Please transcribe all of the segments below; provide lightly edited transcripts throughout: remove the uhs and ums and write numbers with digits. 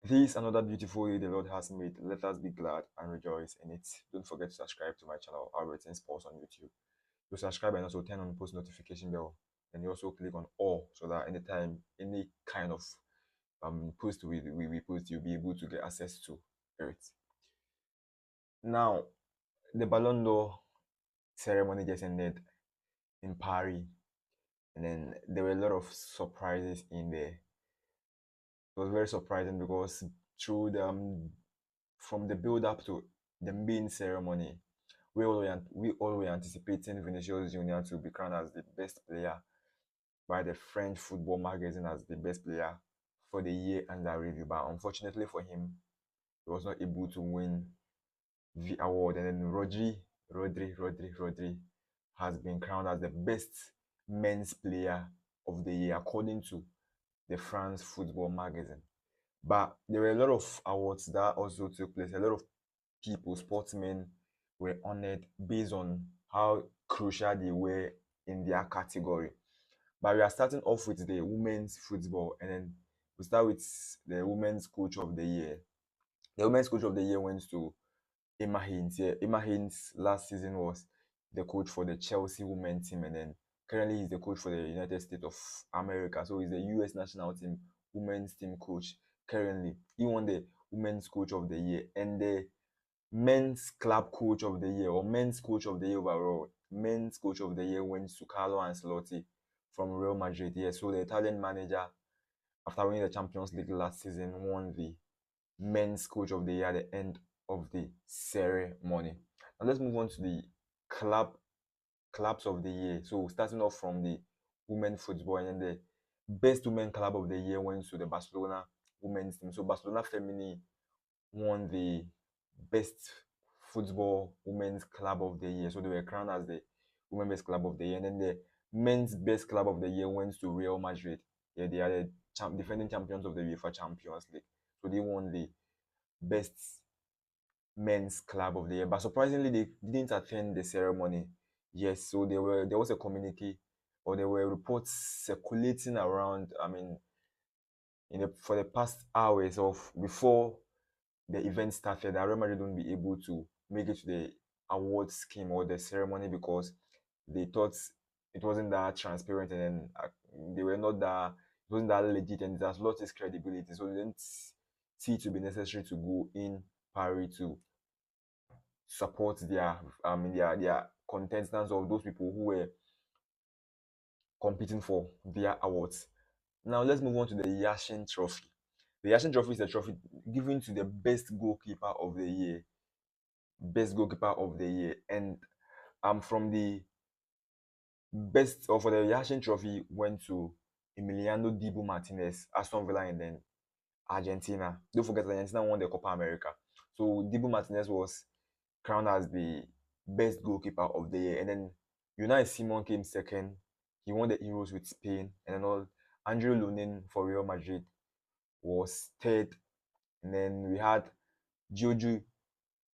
This is another beautiful day the Lord has made. Let us be glad and rejoice in it. Don't forget to subscribe to my channel, Our Written Sports on YouTube. You subscribe and also turn on the post notification bell. And you also click on all so that anytime any kind of post we post, you'll be able to get access to it. Now, the Ballon d'Or ceremony just ended in Paris, and then there were a lot of surprises in there. It was very surprising because through the from the build up to the main ceremony, we all were anticipating Vinicius Junior to be crowned as the best player by the French football magazine as the best player for the year under review. But unfortunately for him, he was not able to win the award. And then Rodri has been crowned as the best men's player of the year according to the France football magazine. But there were a lot of awards that also took place. A lot of people, sportsmen, were honored based on how crucial they were in their category. But we are starting off with the women's football, and then we start with the women's coach of the year. The women's coach of the year went to Emma Haynes. Yeah, Emma Haynes last season was the coach for the Chelsea women's team, and then currently he's the coach for the United States of America. So he's the US national team women's team coach. Currently, he won the women's coach of the year and the men's club coach of the year or men's coach of the year overall. Men's coach of the year went to Carlo Ancelotti from Real Madrid. Yeah, so the Italian manager, after winning the Champions League last season, won the men's coach of the year at the end of the ceremony. Now let's move on to the clubs of the year. So starting off from the women football, and then the best women club of the year went to the Barcelona women's team. So Barcelona Femini won the best football women's club of the year. So they were crowned as the women's best club of the year. And then the men's best club of the year went to Real Madrid. Yeah, they are the defending champions of the UEFA Champions League. So they won the best men's club of the year. But surprisingly, they didn't attend the ceremony. Yes, so there was a communique, or there were reports circulating around. I mean, for the past hours of before the event started, that Real Madrid wouldn't be able to make it to the award scheme or the ceremony because they thought it wasn't that transparent, and then they were not that it wasn't that legit, and it has lost its credibility. So they didn't see it to be necessary to go in Paris to support their contestants of those people who were competing for their awards. Now let's move on to the Yashin Trophy. The Yashin Trophy is a trophy given to the best goalkeeper of the year. Best goalkeeper of the year. And from the best or for the Yashin Trophy went to Emiliano Dibu Martinez, Aston Villa, and then Argentina. Don't forget that Argentina won the Copa America. So Dibu Martinez was crowned as the best goalkeeper of the year. And then Unai Simon came second. He won the Euros with Spain. And then Andrew Lunin for Real Madrid was third. And then we had Giorgio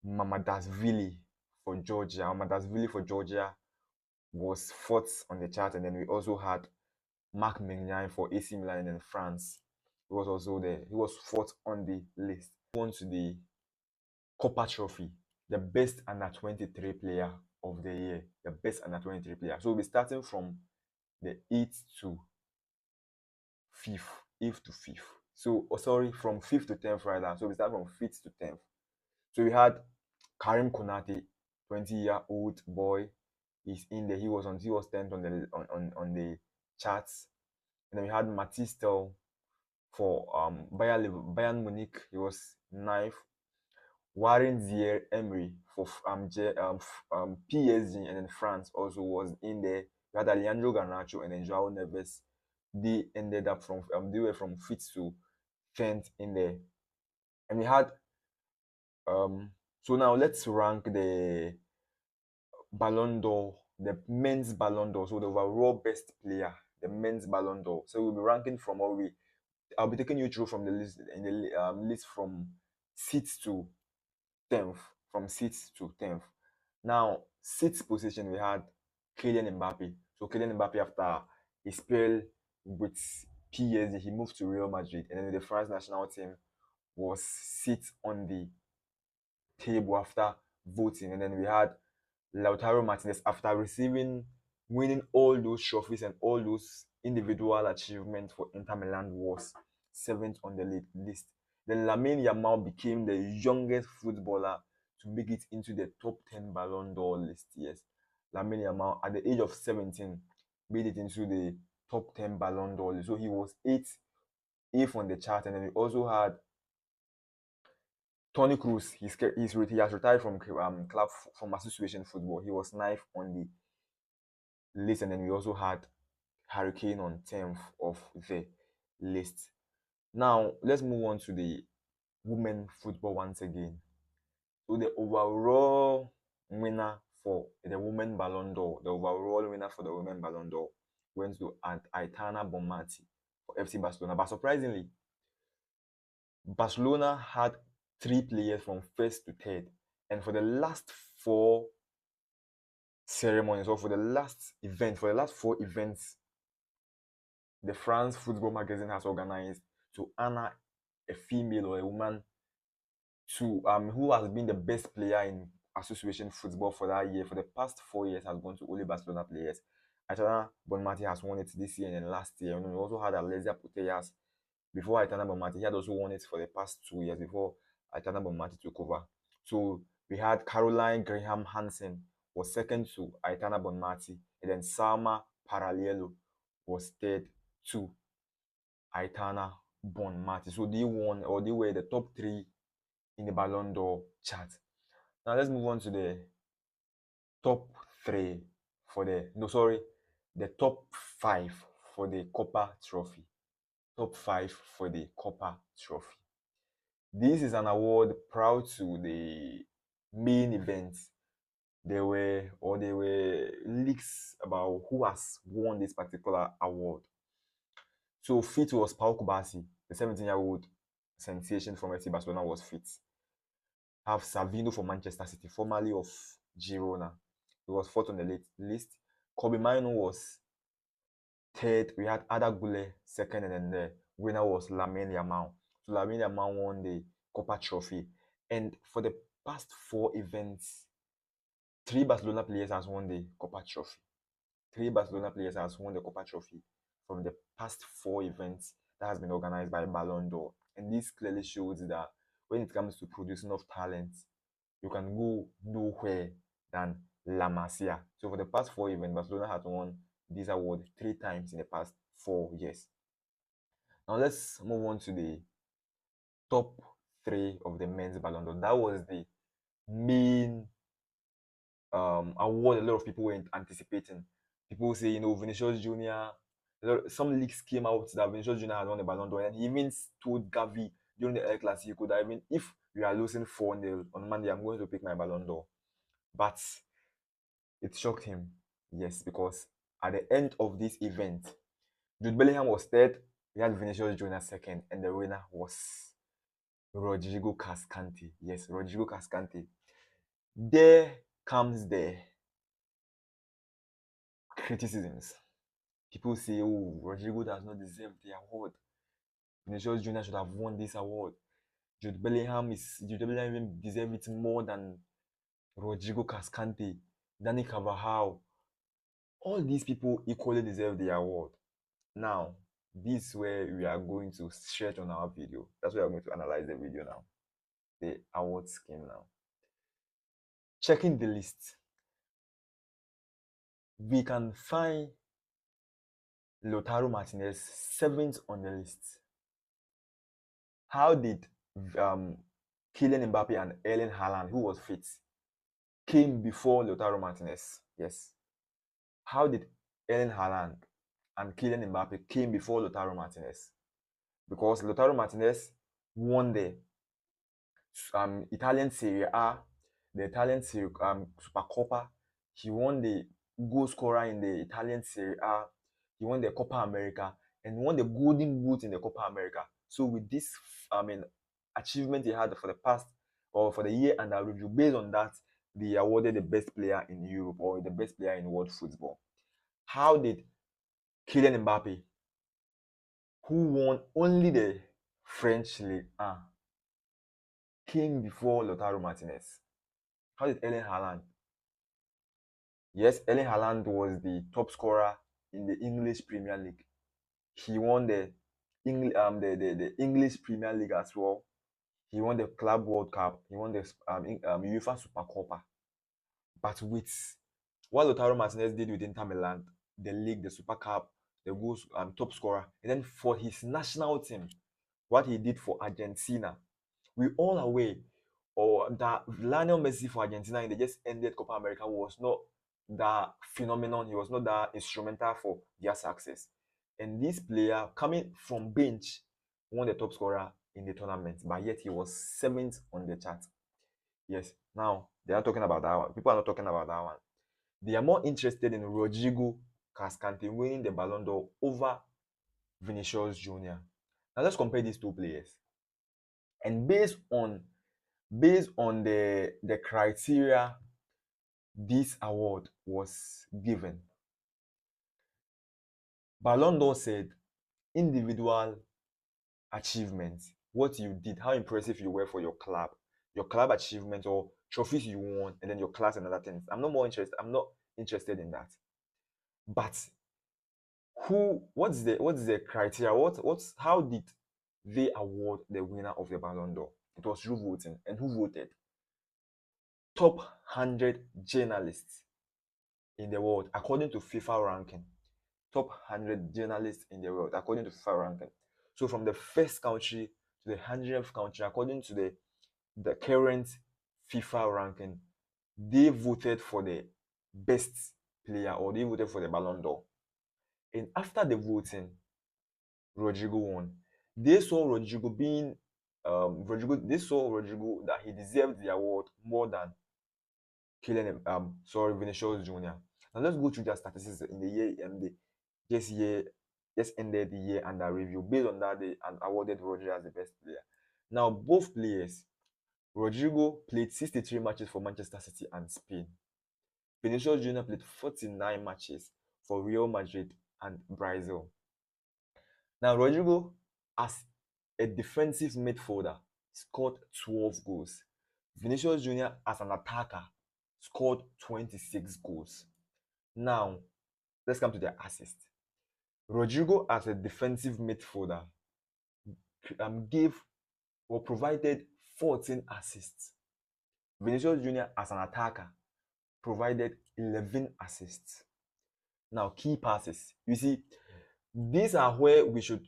Mamadashvili for Georgia. Mamadashvili for Georgia was fourth on the chart. And then we also had Marc Maignan for AC Milan in France. He was also there. He was fourth on the list. On to the Copa Trophy, the best under 23 player of the year. The best under 23 player. So we'll be starting from the 8th to 5th. 8th to 5th. So, sorry, from 5th to 10th rather. So we start from 5th to 10th. So we had Karim Konate, 20-year-old boy. He's in there. He was 10th on the charts. And then we had Matisse Tel for Bayern Munich. He was 9th. Warren Zaïre-Emery for PSG, and then France also was in there. We had Alejandro Garnacho and then Joao Neves. They ended up they were from 5th to 10th in there. And we had so now let's rank the Ballon d'Or, the men's Ballon d'Or, so the overall best player, the men's Ballon d'Or. So we'll be ranking from I'll be taking you through from the list in the list from 6th to 10th, from 6th to 10th. Now, 6th position we had Kylian Mbappe. So Kylian Mbappe, after he spell with PSG, he moved to Real Madrid, and then the France national team was sit on the table after voting, and then we had Lautaro Martinez after winning all those trophies and all those individual achievements for Inter Milan was seventh on the list. Then Lamine Yamal became the youngest footballer to make it into the top 10 Ballon d'Or list. Yes, Lamine Yamal at the age of 17 made it into the top 10 Ballon d'Or list. So he was eighth on the chart, and then we also had Tony Cruz. He has retired from club from association football. He was ninth on the list, and then we also had Hurricane on 10th of the list. Now let's move on to the women football once again. So the overall winner for the women Ballon d'Or, the overall winner for the women Ballon d'Or went to Aitana Bonmati for FC Barcelona. But surprisingly, Barcelona had three players from first to third, and for the last four ceremonies, or for the last event, for the last four events the France Football Magazine has organized to honor a female or a woman to who has been the best player in association football for that year. For the past 4 years has gone to only Barcelona players. Aitana Bonmati has won it this year and then last year. And we also had Alessia Putellas before Aitana Bonmati. He had also won it for the past 2 years before Aitana Bonmati took over. So we had Caroline Graham Hansen was second to Aitana Bonmati, and then Salma Parallelo was third to Aitana Bonmati. So they won, or they were the top three in the Ballon d'Or chart. Now let's move on to the top three for the top five for the Copa Trophy. Top five for the Copa Trophy. This is an award proud to the main events. There were leaks about who has won this particular award. So fit was Pau Kubasi, the 17-year-old sensation from FC Barcelona was fit. Have Savino for Manchester City, formerly of Girona. He was fourth on the list. Kobe Mino was third. We had Ada Gule second, and then the winner was Lamine Yamal. So Lamine Yamal won the Copa Trophy. And for the past four events, three Barcelona players has won the Copa Trophy. Three Barcelona players has won the Copa Trophy from the past four events that has been organized by Ballon d'Or. And this clearly shows that when it comes to producing of talent, you can go nowhere than La Masia. So for the past four events, Barcelona has won this award three times in the past 4 years. Now let's move on to the top three of the men's Ballon d'Or. That was the main award a lot of people were anticipating. People say, Vinicius Jr. Some leaks came out that Vinicius Jr. had won the Ballon d'Or, and he even told Gavi during the El Clasico that even if we are losing 4-0 on Monday, I'm going to pick my Ballon d'Or. But it shocked him, yes, because at the end of this event, Jude Bellingham was third, we had Vinicius Jr. second, and the winner was Rodrigo Cascante. Yes, Rodrigo Cascante. There comes the criticisms. People say, oh, Rodrigo does not deserve the award. Vinicius Jr. should have won this award. Jude Bellingham even deserves it more than Rodrigo Cascante, Dani Carvajal. All these people equally deserve the award. Now, this is where we are going to stretch on our video. That's why I'm going to analyze the video now. The award scheme now. Checking the list, we can find Lautaro Martinez seventh on the list. How did Kylian Mbappe and Erling Haaland, who was fit, came before Lautaro Martinez? Yes. How did Erling Haaland and Kylian Mbappe came before Lautaro Martinez? Because Lautaro Martinez won the Italian Serie A, the Italian Supercoppa. He won the goal scorer in the Italian Serie A. He won the Copa America and won the Golden Boot in the Copa America. So with this, achievement he had for the past or for the year under review, based on that, they awarded the best player in Europe or the best player in world football. How did Kylian Mbappe, who won only the French League came before Lautaro Martinez. How did Erling Haaland? Yes, Erling Haaland was the top scorer in the English Premier League. He won the English Premier League as well. He won the Club World Cup. He won the UEFA Super Copa. But with what Lautaro Martinez did with Inter Milan, the league, the Super Cup, the goals top scorer, and then for his national team, what he did for Argentina, we all aware or that Lionel Messi for Argentina in the just ended Copa America was not that phenomenon. He was not that instrumental for their success. And this player coming from bench won the top scorer in the tournament, but yet he was seventh on the chart. Yes, now they are talking about that one. People are not talking about that one. They are more interested in Rodrigo Cascante winning the Ballon d'Or over Vinicius Jr. Now let's compare these two players. And based on the criteria this award was given, Ballon d'Or said individual achievements, what you did, how impressive you were for your club achievements or trophies you won, and then your class and other things. I'm not interested in that. But what's the criteria? How did they award the winner of the Ballon d'Or? It was through voting. And who voted? Top 100 journalists in the world, according to FIFA ranking. Top 100 journalists in the world, according to FIFA ranking. So from the first country to the 100th country, according to the current FIFA ranking, they voted for the best player, or they voted for the Ballon d'Or. And after the voting, Rodrigo won. They saw Rodrigo being they saw Rodrigo that he deserved the award more than Vinicius Jr. Now let's go through their statistics in the year and the just ended the year under review. Based on that, they awarded Rodrigo as the best player. Now both players, Rodrigo played 63 matches for Manchester City and Spain. Vinicius Jr. played 49 matches for Real Madrid and Brazil. Now, Rodrigo, as a defensive midfielder, scored 12 goals. Vinicius Jr., as an attacker, scored 26 goals. Now, let's come to the assist. Rodrigo, as a defensive midfielder, gave or provided 14 assists. Vinicius Jr., as an attacker, provided 11 assists. Now, key passes. You see, these are where we should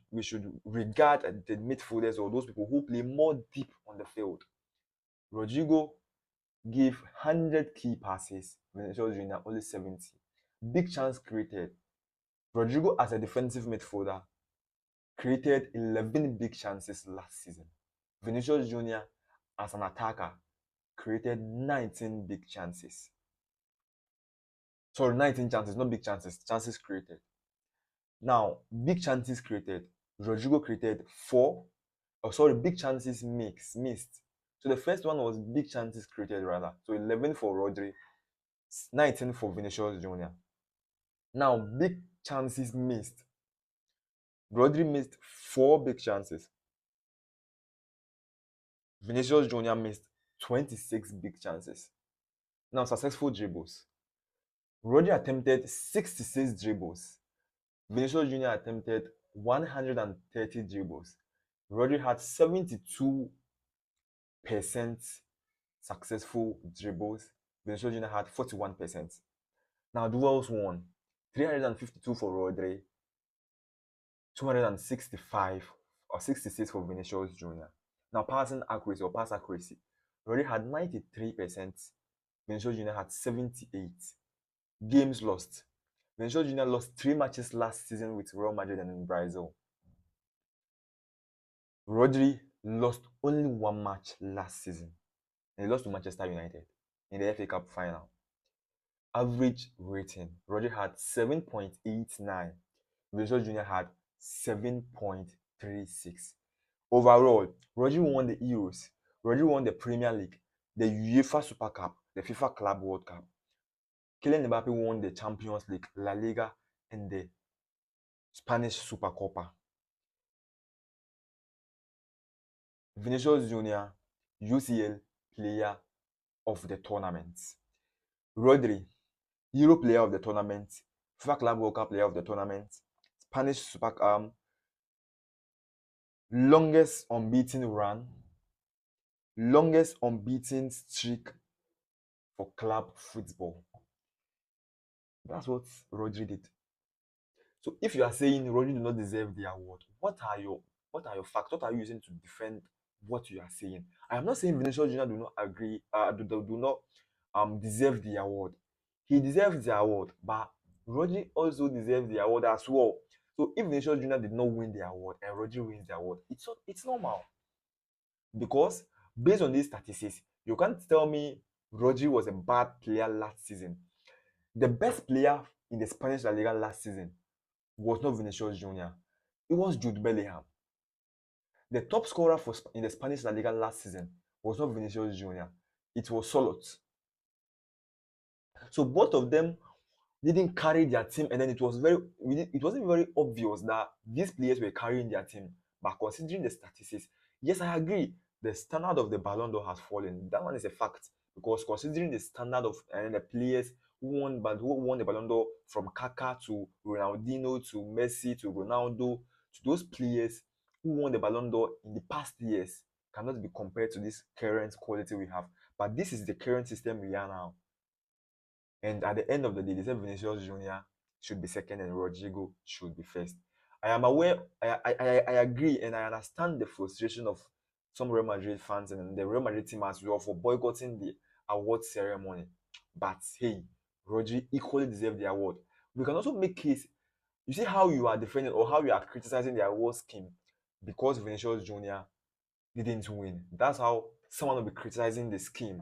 regard the midfielders or those people who play more deep on the field. Rodrigo gave 100 key passes, Vinicius Jr. only 70. Big chance created. Rodrigo, as a defensive midfielder, created 11 big chances last season. Vinicius Jr., as an attacker, created 19 big chances. Sorry, 19 chances, not big chances, chances created. Now, big chances created. Rodrigo created 4. Big chances missed. So the first one was big chances created rather. So 11 for Rodri, 19 for Vinicius Jr. Now, big chances missed. Rodri missed 4 big chances. Vinicius Jr. missed 26 big chances. Now, successful dribbles. Rodri attempted 66 dribbles. Vinicius Jr. attempted 130 dribbles. Rodri had 72% successful dribbles. Vinicius Jr. had 41%. Now, duels won. 352 for Rodri, 265 or 66 for Vinicius Jr. Now, passing accuracy or pass accuracy. Rodri had 93%. Vinicius Jr. had 78%. Games lost. Vinicius Jr. lost 3 matches last season with Real Madrid and in Brazil. Rodri lost only 1 match last season. And he lost to Manchester United in the FA Cup final. Average rating. Rodri had 7.89. Vinicius Jr. had 7.36. Overall, Rodri won the Euros. Rodri won the Premier League, the UEFA Super Cup, the FIFA Club World Cup. Kylian Mbappe won the Champions League, La Liga, and the Spanish Super Copa. Vinicius Jr. UCL Player of the Tournament. Rodri, Euro Player of the Tournament, FIFA Club World Cup Player of the Tournament, Spanish Super longest unbeaten run, longest unbeaten streak for club football. That's what Rodri did. So if you are saying Rodri do not deserve the award, what are your facts? What are you using to defend what you are saying? I am not saying Vinicius Junior do not agree, do not deserve the award. He deserves the award, but Rodri also deserves the award as well. So if Vinicius Junior did not win the award and Rodri wins the award, it's normal. Because based on these statistics, you can't tell me Rodri was a bad player last season. The best player in the Spanish La Liga last season was not Vinicius Junior. It was Jude Bellingham. The top scorer in the Spanish La Liga last season was not Vinicius Junior. It was Solot. So both of them didn't carry their team, and then it wasn't very obvious that these players were carrying their team. But considering the statistics, yes, I agree. The standard of the Ballon d'Or has fallen. That one is a fact, because considering the standard of and the players who won the Ballon d'Or, from Kaka to Ronaldinho to Messi to Ronaldo, to those players who won the Ballon d'Or in the past years, cannot be compared to this current quality we have. But this is the current system we are now. And at the end of the day, they said Vinicius Junior should be second and Rodrigo should be first. I am aware, I agree, and I understand the frustration of some Real Madrid fans and the Real Madrid team as well for boycotting the award ceremony. But hey, Rodri equally deserved the award. We can also make case. You see how you are defending or how you are criticizing the award scheme because Vinicius Junior didn't win. That's how someone will be criticizing the scheme.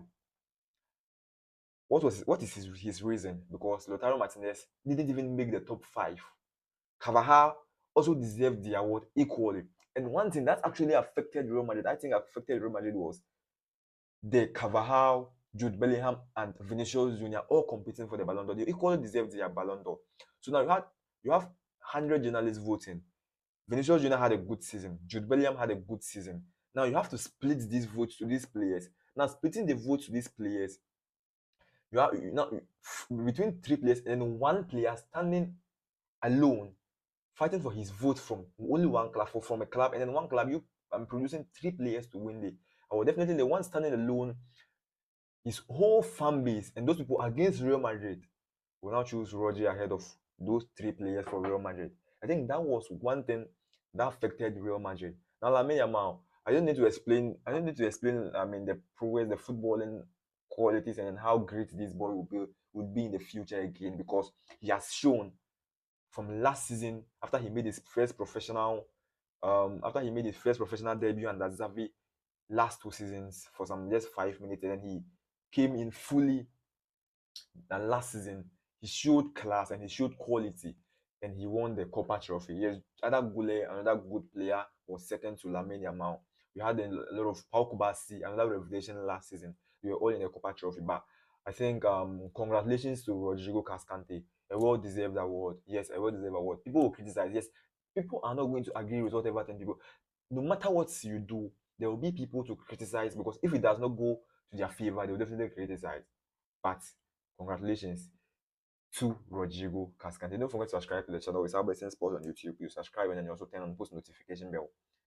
What is his reason? Because Lautaro Martinez didn't even make the top 5. Carvajal also deserved the award equally. And one thing that actually affected Real Madrid, I think affected Real Madrid, was the Carvajal, Jude Bellingham, and Vinicius Junior all competing for the Ballon d'Or. They equally deserved their Ballon d'Or. So now you have 100 journalists voting. Vinicius Junior had a good season. Jude Bellingham had a good season. Now you have to split these votes to these players. Now splitting the votes to these players, between 3 players and 1 player standing alone, fighting for his vote from only one club, from a club, and then one club, you producing 3 players to win it. I would definitely, the one standing alone, his whole fan base and those people against Real Madrid will now choose Rodri ahead of those 3 players for Real Madrid. I think that was one thing that affected Real Madrid. Now, Lamine Yamal, I don't need to explain. I mean, the progress, the footballing qualities, and how great this boy would be in the future again, because he has shown from last season, after he made his first professional debut under Xavi last 2 seasons for some just 5 minutes, and then he came in fully. And last season, he showed class and he showed quality, and he won the Copa Trophy. Yes, another good player, was second to Lamine Yamal. We had a lot of Pau Kubasi, another revelation last season. We were all in the Copa Trophy. But I think congratulations to Rodrigo Cascante, a well-deserved award. Yes, a well-deserved award. People will criticize. Yes, people are not going to agree with whatever 10 people. No matter what you do, there will be people to criticize, because if it does not go to their favor, they will definitely criticize. But congratulations to Rodrigo Cascante. Don't forget to subscribe to the channel. It's Albertson Sports on YouTube. You subscribe and then you also turn on post notification bell.